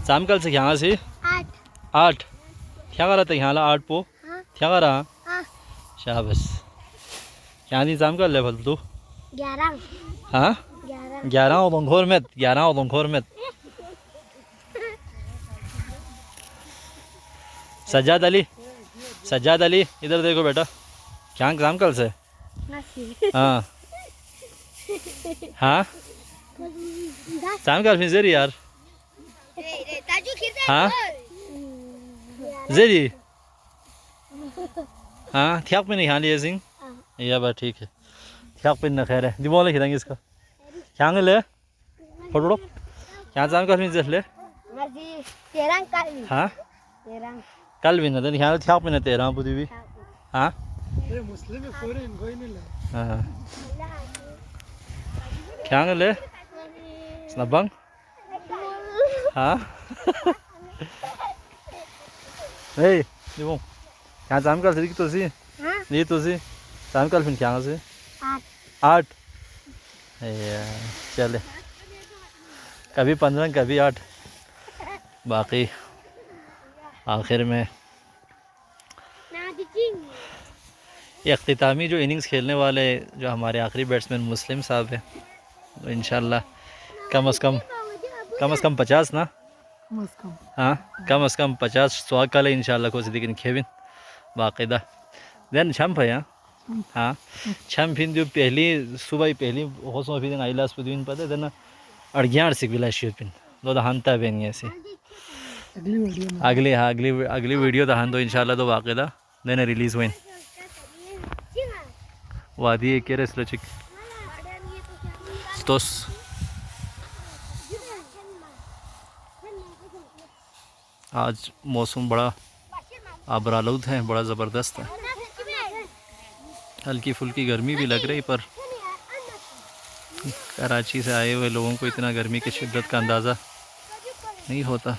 चामकल से यहाँ से 8 क्या करा था यहाँ 8 पो क्या करा शाबाश क्या दी चामकल लेवल तू 11 हाँ 11 और बंखोर में 11 और बंखोर में सज्जाद अली इधर देखो बेटा क्या चामकल से हाँ हाँ चामकल फिर जेरी यार हाँ जेरी हाँ थ्याक पे नहीं खा लिया सिंह या बात ठीक है थ्याक पे ना खैर है दिमाग ले खिलाएंगे इसका क्या ले फोटो क्या चामकल फिर जैसे ले हाँ कल भी ना तो यहाँ थ्याक पे ना तेरा बुद्धि भी हाँ हाँ क्या ले snabang हाँ hey di mo क्या चामकल से तो सी ये तो सी चामकल फिर क्या से 8 चले कभी 15 कभी 8 बाकी आखिर में इख्तितामी जो इनिंग्स खेलने वाले जो हमारे आखिरी बैट्समैन मुस्लिम साहब हैं तो इंशाल्लाह कम से कम 50 ना हाँ कम से कम 50 स्वाग का ले इंशाल्लाह को सिद्दीक खेविन बाकायदा देन छम भैया हाँ छम फिर जो पहली सुबह पहली होसों फिर आइलास पे दिन पता देना अड़गियार से विला शिव पिन दो दहानता बेन ऐसे अगली वीडियो दहान दो इंशाल्लाह तो बाकायदा देना रिलीज़ हुई वादी एक केरे स्लचिक तोस आज मौसम बड़ा आबरालूद है बड़ा ज़बरदस्त है हल्की फुल्की गर्मी भी लग रही पर कराची से आए हुए लोगों को इतना गर्मी की शिद्दत का अंदाज़ा नहीं होता।